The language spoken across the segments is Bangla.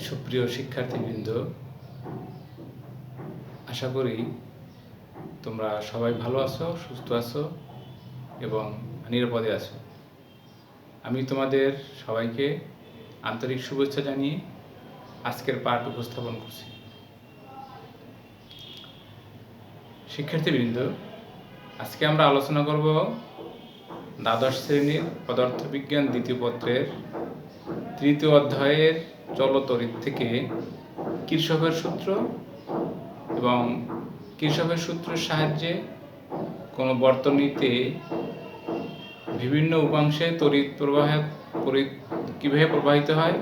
সুপ্রিয় শিক্ষার্থীবৃন্দ, আশা করি তোমরা সবাই ভালো আছো, সুস্থ আছো এবং নিরাপদে আছো। আমি তোমাদের সবাইকে আন্তরিক শুভেচ্ছা জানিয়ে আজকের পাঠ উপস্থাপন করছি। শিক্ষার্থীবৃন্দ, আজকে আমরা আলোচনা করব দ্বাদশ শ্রেণীর পদার্থবিজ্ঞান দ্বিতীয় পত্রের তৃতীয় অধ্যায়ের চলতড়িৎ থেকে কির্শফের সূত্র এবং কির্শফের সূত্রের সাহায্যে কোনো বর্তনীতে বিভিন্ন উপাংশে তড়িৎ কীভাবে প্রবাহিত হয়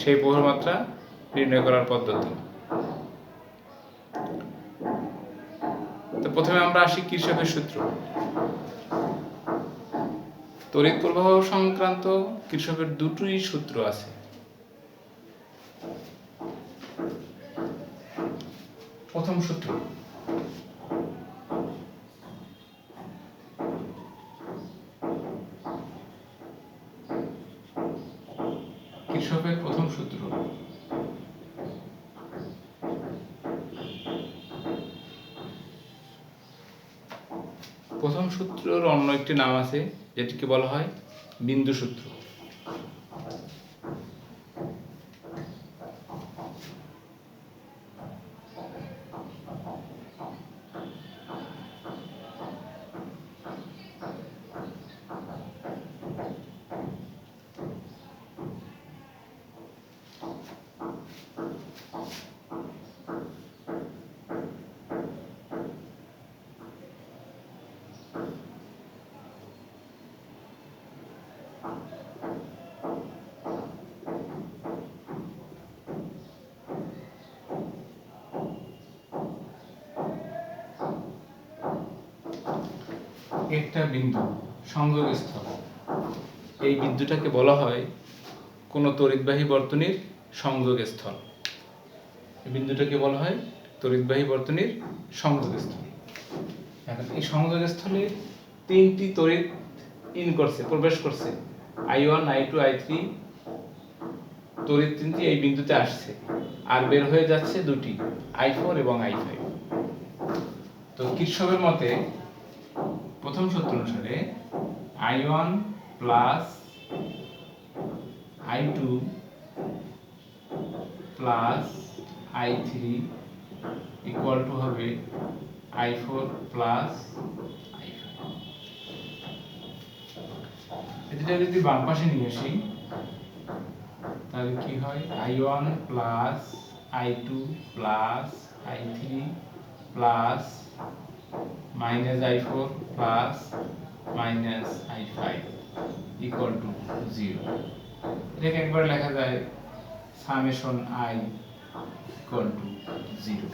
সেই প্রবাহমাত্রা নির্ণয় করার পদ্ধতি। তো প্রথমে আমরা আসি কির্শফের সূত্র। তড়িৎ প্রবাহ সংক্রান্ত কির্শফের দুটোই সূত্র আছে। প্রথম সূত্র, কির্শফের প্রথম সূত্র। প্রথম সূত্রের অন্য একটি নাম আছে, যেটিকে বলা হয় বিন্দু সূত্র। একটা বিন্দু সংযোগস্থল, এই বিন্দুটাকে বলা হয় কোনো তড়িৎবাহী বর্তনীর সংযোগস্থল। এই বিন্দুটাকে বলা হয় তড়িৎবাহী বর্তনীর সংযোগস্থল। এখন এই সংযোগস্থলে তিনটি তড়িৎ প্রবেশ করছে, I1, I2, I3 তড়িৎ তিনটি এই বিন্দুতে আসছে, আর বের হয়ে যাচ্ছে দুটি, I4 এবং I5। তো কির্শফের মতে প্রথম সূত্র অনুসারে I1 plus I2 plus I3 equal to হবে I4 প্লাস I5। এটা যদি বাম পাশে নিয়ে আসি তাহলে কি হয়? I1 plus I2 plus I3 plus minus I4 plus minus I5 equal to 0। এটাকে একবার লেখা যায় সামেশন I ইকুয়াল টু 0।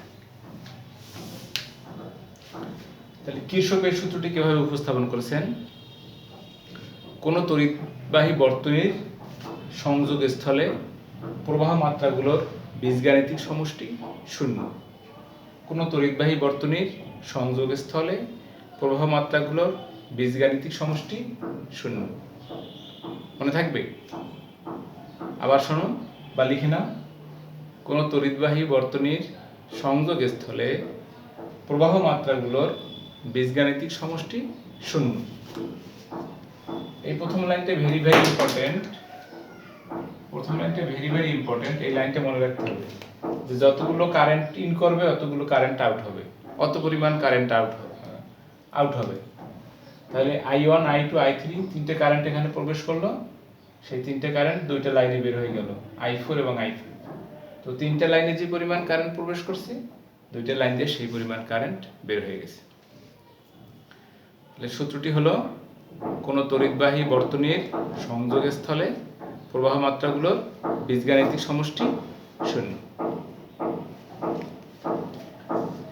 তাহলে কির্শফের সূত্রটি কিভাবে উপস্থাপন করেছেন? কোনো তড়িৎবাহী বর্তনীর সংযোগস্থলে প্রবাহ মাত্রাগুলোর বীজগাণিতিক সমষ্টি 0। কোনো তড়িৎবাহী বর্তনীর সংযোগস্থলে প্রবাহ মাত্রাগুলোর বীজগাণিতিক সমষ্টি 0। মনে থাকবে? আবার শোনো বা লিখে নাও। কোনো তড়িৎবাহী বর্তনীর সংযোগস্থলে প্রবাহ মাত্রাগুলোর বীজগাণিতিক সমষ্টি 0। এই প্রথম লাইনটা ভেরি ভেরি ইম্পর্টেন্ট। এই লাইনটা মনে রাখতে হবে যে যতগুলো কারেন্ট ইন করবে ততগুলো কারেন্ট আউট হবে, অত পরিমাণ কারেন্ট আউট হবে। তাহলে I1, I2, I3 তিনটে কারেন্ট এখানে প্রবেশ করলো, সেই তিনটে কারেন্ট দুইটা লাইনে বের হয়ে গেল, I4 এবং I5। তো তিনটে লাইনে যে পরিমাণ কারেন্ট প্রবেশ করছে, দুইটা লাইন দিয়ে সেই পরিমাণ কারেন্ট বের হয়ে গেছে। তাহলে সূত্রটি হলো কোনো তড়িৎবাহী বর্তনীর সংযোগস্থলে প্রবাহ মাত্রাগুলোর বীজগাণিতিক সমষ্টি 0।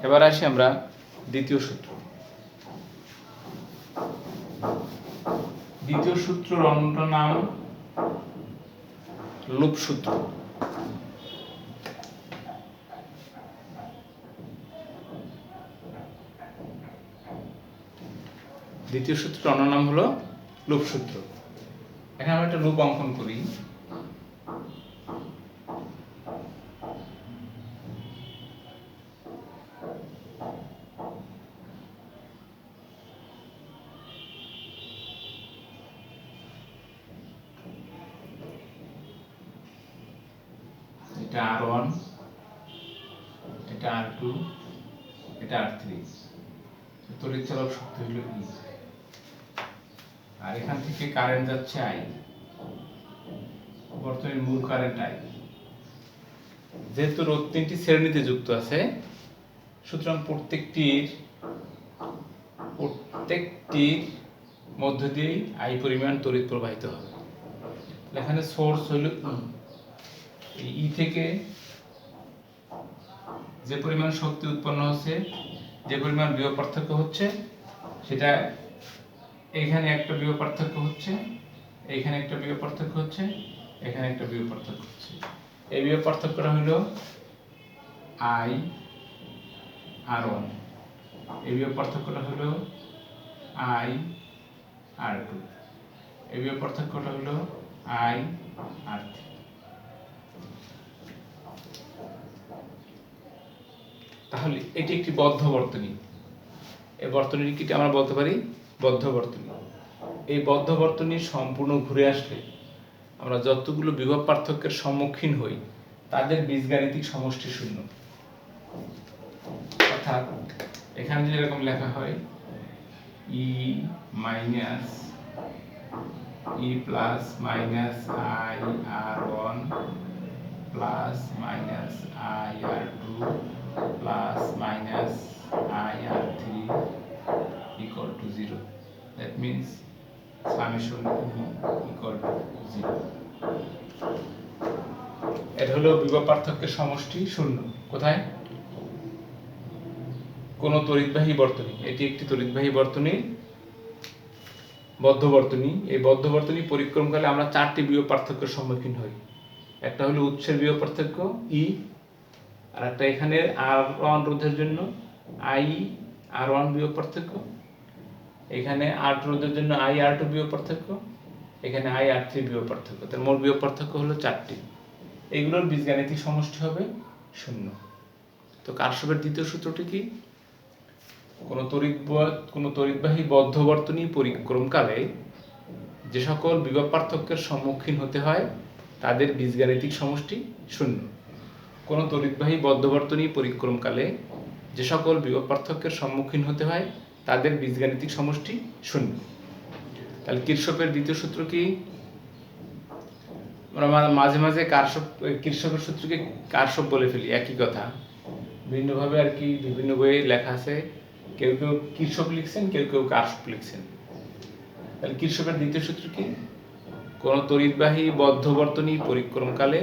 এবার আসি আমরা দ্বিতীয় সূত্র। দ্বিতীয় সূত্রের অন্য নাম লুপ সূত্র। দ্বিতীয় সূত্রের অন্য নাম হলো লুপ সূত্র। এখানে আমরা একটা লুপ অঙ্কন করি। এটা R1, এটা R2, এটা R3। তড়িৎ চালক শক্তি হলো E, আর এখান থেকে কারেন্ট যাচ্ছে I, বর্তনীর মূল কারেন্ট I। যেহেতু রোধ তিনটি শ্রেণীতে যুক্ত আছে, সুতরাং প্রত্যেকটির মধ্য দিয়েই I পরিমাণ তড়িৎ প্রবাহিত হবে। এখানে সোর্স হলো E, এই E থেকে যে পরিমাণ শক্তি উৎপন্ন হচ্ছে, যে পরিমাণ বিভব পার্থক্য হচ্ছে, সেটা এখানে একটা বিভব পার্থক্য হচ্ছে, এখানে একটা বিভব পার্থক্য হচ্ছে, এখানে একটা বিভব পার্থক্য হচ্ছে। এই বিভব পার্থক্যটা হলো I R1, এই বিভব পার্থক্যটা হলো I R2, এই বিভব পার্থক্যটা হলো I R3। তাহলে এটি একটি বদ্ধ বর্তনী। এই বর্তনীটিকে আমরা বলতে পারি বদ্ধ বর্তনী। এই বদ্ধ বর্তনী সম্পূর্ণ ঘুরে আসলে আমরা যতগুলো বিভব পার্থক্যের সম্মুখীন হই তাদের বীজগাণিতিক সমষ্টি শূন্য। অর্থাৎ এখানে যেরকম লেখা হয় E minus E plus minus I R1 plus minus I R2 plus minus I R3 equal to 0. That means summation E equal to 0. এটা হলো বিভব পার্থক্যের সমষ্টি শূন্য। কোথায়? কোন তড়িৎবাহী বর্তনী। এটি একটি তড়িৎবাহী বর্তনী, বদ্ধ বর্তনী। এই বদ্ধ বর্তনী পরিক্রমকালে আমরা চারটি বিভব পার্থক্যের সম্মুখীন হই। একটা হলো উৎসের বিভব পার্থক্য E, আর একটা এখানে R1 রোধের জন্য I R1 বিভব পার্থক্য, এখানে R2 রোধের জন্য I R2 বিভব পার্থক্য, এখানে I R3 বিভব পার্থক্য। তার মোট বিভব পার্থক্য হলো চারটি। এইগুলোর বীজগাণিতিক সমষ্টি হবে শূন্য। তো কারশফের দ্বিতীয় সূত্রটি কি? কোন তড়িৎবাহী বদ্ধ বর্তনী পরিক্রমকালে যে সকল বিভব পার্থক্যের সম্মুখীন হতে হয় তাদের বীজগাণিতিক সমষ্টি শূন্য। কোন তড়িৎবাহী বদ্ধ বর্তনী পরিক্রমকালে যে সকল বিভব পার্থক্যের সম্মুখীন হতে হয় তাদের বীজগাণিতিক সমষ্টি শূন্য। তাহলে কিরশফের দ্বিতীয় সূত্র কি? আমরা মাঝে মাঝে কিরশফের সূত্রকে কারশফ বলে ফেলি, একই কথা ভিন্নভাবে আর কি বিভিন্ন বইয়ে লেখা আছে। কেউ কেউ কিরশফ লিখছেন, কেউ কেউ কারশফ লিখছেন। তাহলে কিরশফের দ্বিতীয় সূত্র কি? কোন তড়িৎবাহী বদ্ধ বর্তনী পরিক্রমকালে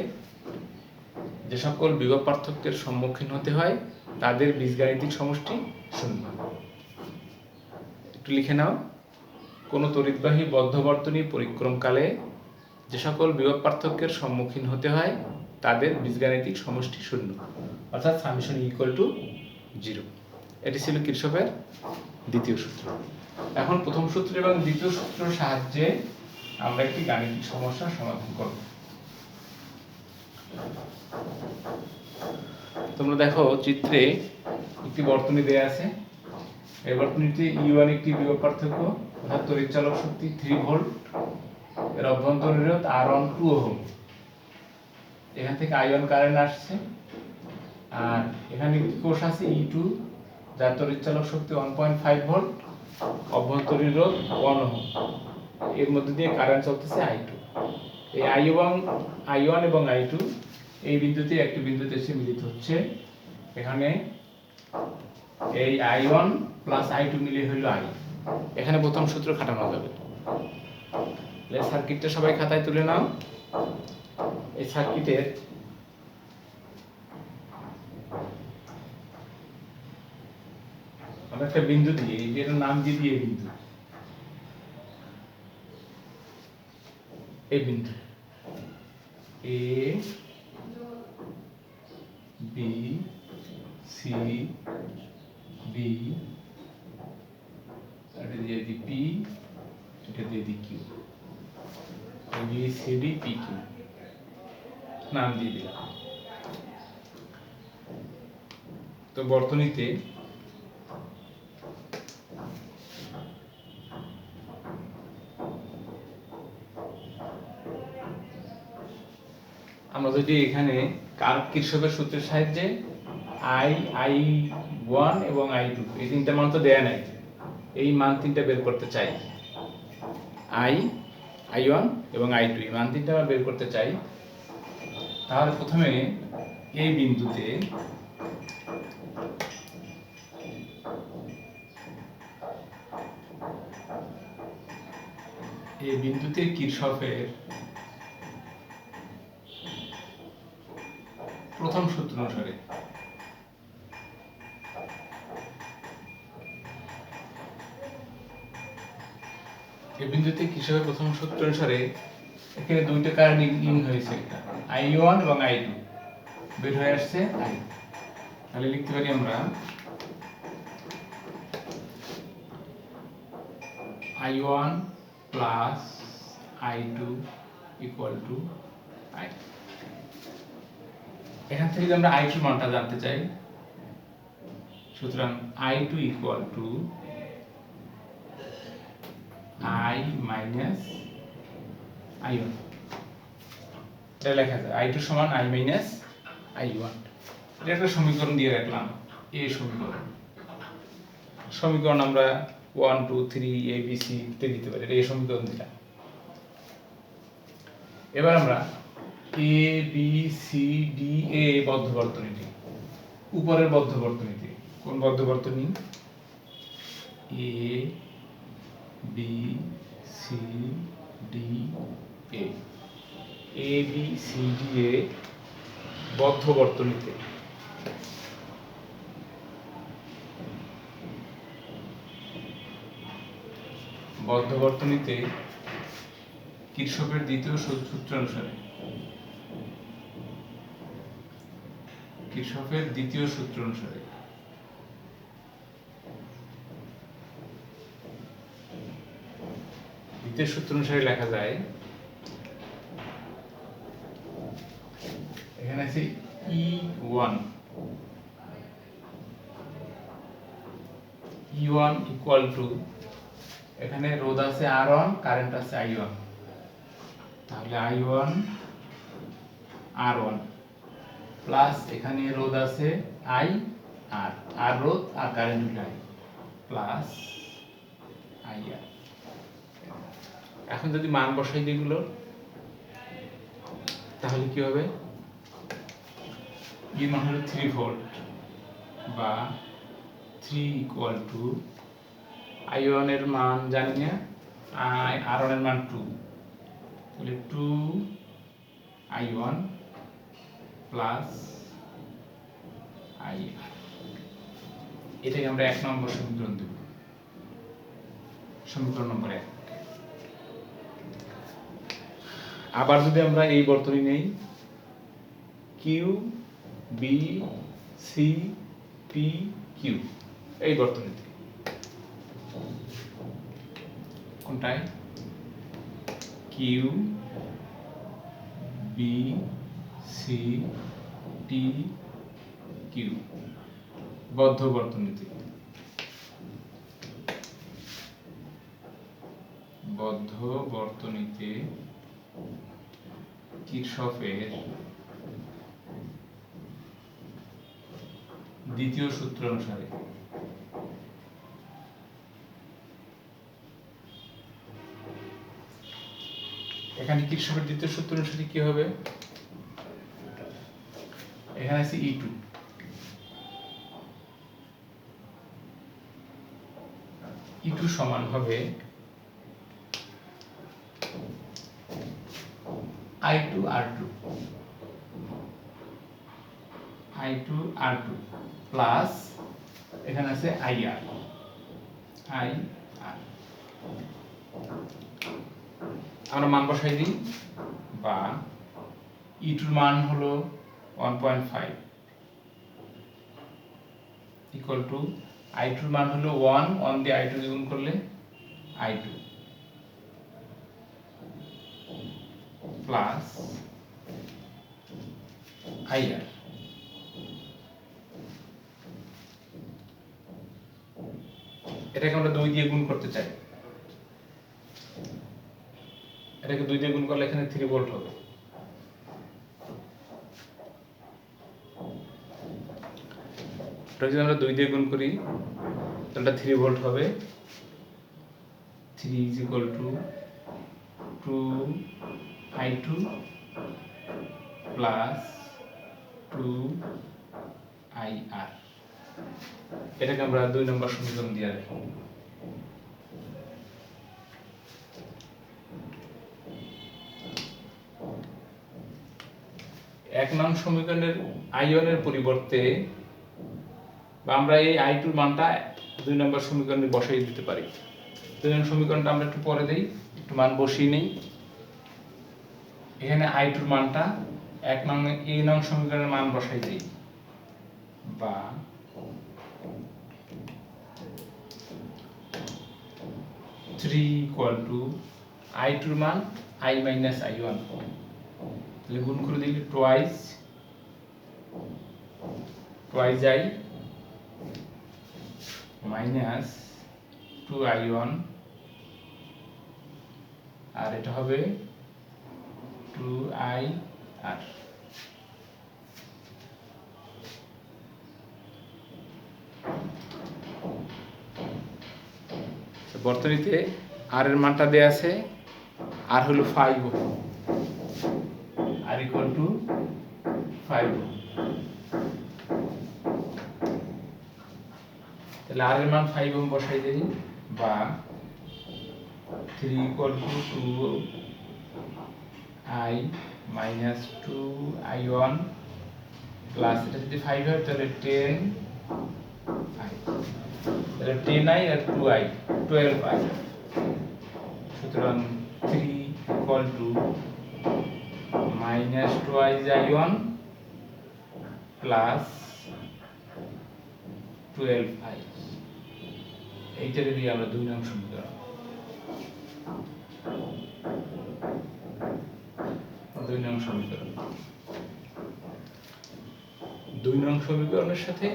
যে সকল বিভব পার্থক্যের সম্মুখীন হতে হয় তাদের বীজগাণিতিক সমষ্টি শূন্য। একটু লিখে নাও। কোন তড়িৎবাহী বদ্ধ বর্তনী পরিক্রমকালে যে সকল বিভব পার্থক্যের সম্মুখীন হতে হয় তাদের বীজগাণিতিক সমষ্টি শূন্য, অর্থাৎ সামেশন ইকুয়াল টু 0। এটি ছিল কিরশফের দ্বিতীয় সূত্র। এখন প্রথম সূত্র এবং দ্বিতীয় সূত্রের সাহায্যে আমরা একটি গাণিতিক সমস্যার সমাধান করব। তোমরা দেখো চিত্রে একটি বর্তনী দেয়া আছে। এই বর্তনীতে E1 একটি বিভব পার্থক্য, অর্থাৎ তড়িৎ চালক শক্তি 3 ভোল্ট, এর অভ্যন্তরীণ রোধ R1 2 ওহম। এখান থেকে I1 কারেন্ট আসছে, আর এখানে একটি কোষ আছে E2 যার তড়িৎ চালক শক্তি 1.5 ভোল্ট, অভ্যন্তরীণ রোধ 1 ওহম। এর মধ্যে দিয়ে কারেন্ট চলতেছে I2। এই I1 এবং I2 এই বিন্দুতে একটি বিন্দুতে এসে মিলিত হচ্ছে। এখানে এই I1 প্লাস I2 মিলে হলো I। এখানে প্রথম সূত্র খাটানো যাবে। সার্কিটটা সবাই খাতায় তুলে নাও। এই সার্কিটের আমরা একটা বিন্দু দিয়ে, এর নাম দিয়ে দিই এই বিন্দু A B C B, এটা দিয়ে দিই P, এটা দিয়ে দিই Q, B C D P Q নাম দিয়ে দিলাম। তো বর্তনীতে আমরা যদি এখানে কিরশফের সূত্রের সাহায্যে I1 এবং I2 এই তিনটা মান তো দেয়া নাই, এই মান তিনটা বের করতে চাই, I1 এবং I2 এই মান তিনটা আমরা বের করতে চাই, তাহলে প্রথমে এই বিন্দুতে কিরশফের প্রথম সূত্র অনুসারে এখানে দুইটা কারেন্ট ইন হয়েছে, I1 এবং I2 বের হয়ে আসছে I, তাহলে লিখতে পারি আমরা I1 plus I2 equal to I। এখান থেকে যদি আমরা I2 মানটা জানতে চাই, সুতরাং I2 equal to I minus I1, এটা লেখা যায় I2 সমান I মাইনাস I1। এটা একটা সমীকরণ দিয়ে রাখলাম, এই সমীকরণ আমরা 1 2 3 ABC তে দিতে পারি, এই সমীকরণ দিলাম। এবার আমরা A B C D A বদ্ধ বর্তনীটি, উপরের বদ্ধ বর্তনীটি, কোন বদ্ধ বর্তনী? A B C D A, A B C D A বদ্ধ বর্তনীতে কিরশফের দ্বিতীয় সূত্র অনুসারে দ্বিতীয় সূত্র অনুসারে লেখা যায়, এখানে আছে E1 ইকুয়াল টু, এখানে রোধ আছে R1, কারেন্ট আছে I1, তাহলে I1 R1 প্লাস এখানে রোধ আছে I আর রোধ আর কারেন্ট মিলাই প্লাস IR। এখন যদি মান বসাই দিই এগুলো, তাহলে কি হবে? এর মান হলো 3 ভোল্ট বা 3 ইকুয়াল টু I1 এর মান জানি না, R1 এর মান 2, তাহলে 2 I1 প্লাস IR। এটাকে আমরা 1 নম্বর সমীকরণ দেব, সমীকরণ নম্বর 1। আবার যদি আমরা এই বর্তনী নেই, Q B C P Q, এই বর্তনীতে কোনটায়? Q B C D Q বদ্ধ বর্তনীতে কিরশফের দ্বিতীয় সূত্র অনুসারে এখানে কিরশফের দ্বিতীয় সূত্র অনুসারে কি হবে? এখানে আছে E2, E2 সমান হবে I2 R2 প্লাস এখানে আছে IR। আমরা মান বসাই দিই, বা E2 এর মান হলো 1.5 ইকুয়াল টু I2 এর মান হলো 1 দিয়ে I2 গুণ করলে I2 প্লাস IR। এটাকে আমরা 2 দিয়ে গুণ করতে চাই, এটাকে 2 দিয়ে গুণ করলে এখানে 3 ভোল্ট হবে, এটা যদি আমরা 2 দিয়ে গুণ করি তাহলে 3 ভোল্ট হবে। 3 is equal to 2i2 plus 2ir। এটাকে আমরা 2 নম্বর সমীকরণ দিয়ে রাখি। এক নং সমীকরণের আয়নের পরিবর্তে বা আমরা এই i2 এর মানটা 2 নম্বর সমীকরণে বসাই দিতে পারি। 2 নম্বর সমীকরণটা আমরা একটু পরে দেই, একটু মান বসিয়ে নেই। এখানে i2 এর মানটা এক নং এই নং সমীকরণের মান বসাই দেই, বা থ্রি ইকুয়াল টু i2 এর মান i মাইনাস i1, তাহলে গুণ করে দিলে টোয়াইস i মাইনাস 2i1, আর এটা হবে 2ir। বর্তনীতে আর এর মানটা দেয়া আছে, আর হলো 5 ohm, R equal to 5 ohm. তাহলে আর এর মান 5 ওহম বসাই দেই, বা 3 equal to 2i minus 2i1 plus এটা যদি 5 হয় তাহলে 10i, তাহলে 10i আর 2i 12i। সুতরাং 3 equal to minus 2i1 plus 12i। এইটাকে দিয়ে আমরা 2 নং সমীকরণ। 2 নং সমীকরণ 2 নং সমীকরণের সাথে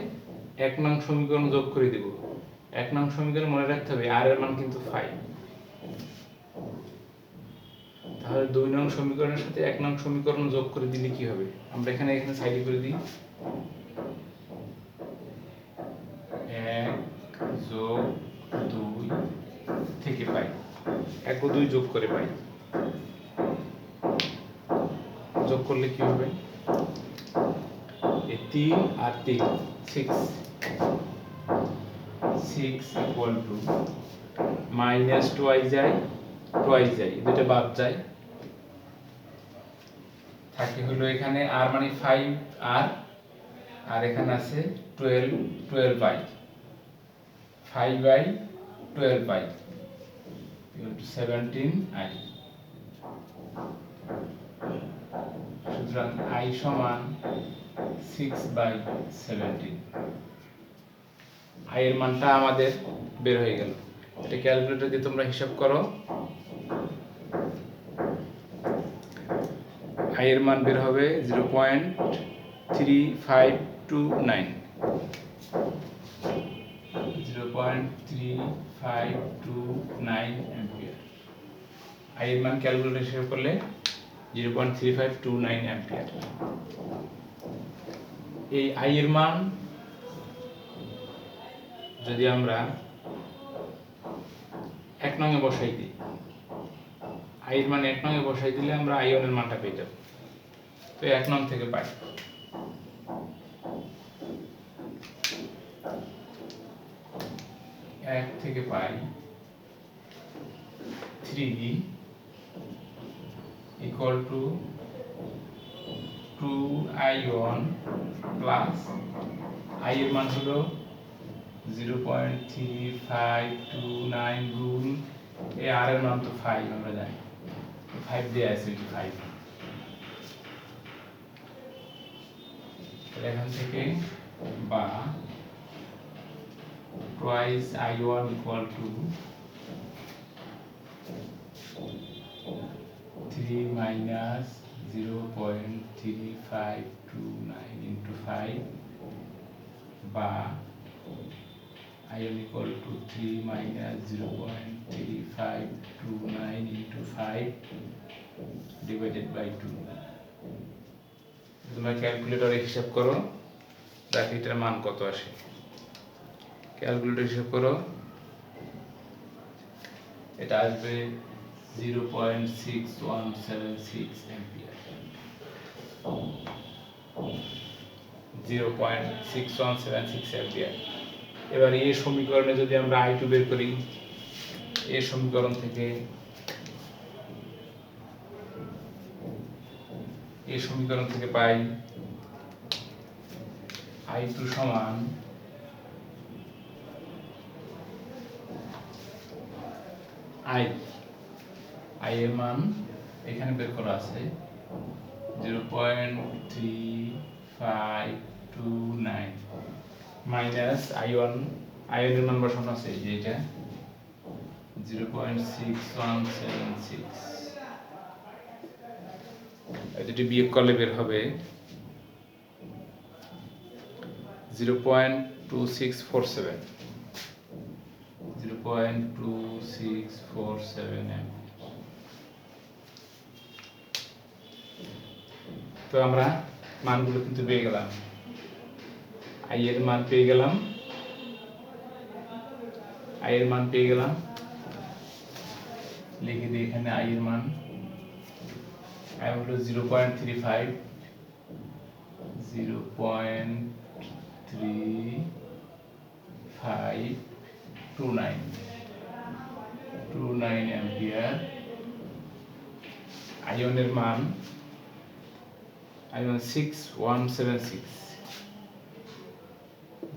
1 নং সমীকরণ যোগ করে দেব। 1 নং সমীকরণ মনে রাখতে হবে আর এর মান কিন্তু 5, তাহলে 2 নং সমীকরণের সাথে 1 নং সমীকরণ যোগ করে দিলে কি হবে, আমরা এখানে সাইডে করে দিই। 1 যোগ 2 থেকে পাই, 1 ও 2 যোগ করে পাই। যোগ করলে কি হবে, এই 3 আর 3 6 ইকুয়াল টু মাইনাস 2i যায়, দুটো বাদ যায়, থাকে হলো এখানে আর মানে 5 আর এখানে আছে 12i, 5i 12i equal to 17i। সুতরাং i সমান 6/17। i এর মানটা আমাদের বের হয়ে গেল। এটা ক্যালকুলেটর দিয়ে তোমরা হিসাব করো। i এর মান বের হবে 0.3529 অ্যাম্পিয়ার। i এর মান ক্যালকুলেটর হিসাব করলে 0.3529 অ্যাম্পিয়ার। এই i এর মান যদি আমরা 1 নং এ বসাই দিই, i এর মান 1 নং এ বসাই দিলে আমরা i1 এর মানটা পেয়ে যাব। তো 1 নং থেকে পাই, থেকে পাই 3 equal to 2i1 plus i এর মান হলো 0.3529 গুণ এই আর এর মান তো 5, আমরা জানি 5 দেয়া আছে, 5 এখান থেকে, বা twice i1 equal to 3 minus 0.3529 into 5, বা i1 equal to 3 minus 0.3529 into 5 divided by 2। তোমরা ক্যালকুলেটরে হিসাব করো দেখো এটার মান কত আসে, ক্যালকুলেটর হিসাব করো। এটা আসবে 0.6176 অ্যাম্পিয়ার। 0.6176 অ্যাম্পিয়ার। এবার এই সমীকরণে যদি আমরা I2 বের করি, এই সমীকরণ থেকে পাই I2 সমান I এর মান এখানে বের করা আছে 0.3529 মাইনাস I1 এর মান বসানো আছে যে এটা 0.6176, যদি বিয়োগ করলে বের হবে 0.2647 তো আমরা মানগুলো কিন্তু পেয়ে গেলাম। I এর মান পেয়ে গেলাম, লিখে দিই এখানে I এর মান হলো 0.35 0.3529 অ্যাম্পিয়ার। I1 এর মান 6176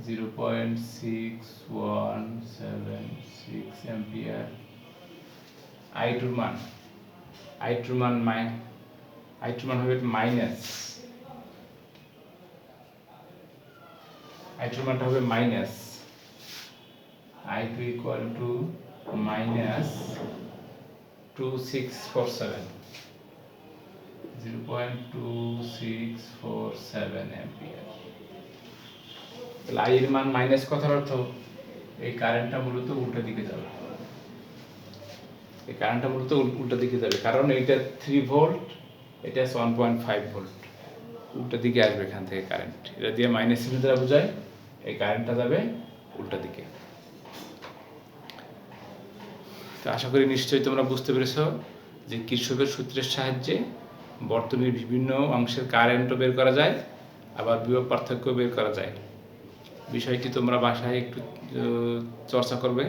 0.6176 অ্যাম্পিয়ার। I2 এর মান হবে মাইনাস, I2 মানটা হবে minus I2 equal to minus 2647 0.2647 ampere. তাহলে I এর মান মাইনাস কথার অর্থ এই কারেন্টটা মূলত উল্টা দিকে যাবে, কারণ এইটা 3 ভোল্ট, এটা 1.5 ভোল্ট, উল্টা দিকে আসবে এখান থেকে কারেন্ট। এটা দিয়ে মাইনাস চিহ্ন দ্বারা বোঝায় এই কারেন্টটা যাবে উল্টা দিকে। তো আশা করি নিশ্চয়ই তোমরা বুঝতে পেরেছো যে কিরশফের সূত্রের সাহায্যে বর্তনীর বিভিন্ন অংশের কারেন্টও বের করা যায়, আবার বিভব পার্থক্য বের করা যায়। বিষয়টি তোমরা বাসায় একটু চর্চা করবে,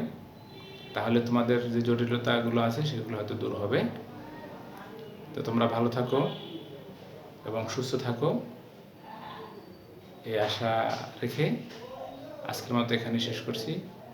তাহলে তোমাদের যে জটিলতাগুলো আছে সেগুলো হয়তো দূর হবে। তো তোমরা ভালো থাকো এবং সুস্থ থাকো, এই আশা রেখে আজকের মতো এখানে শেষ করছি।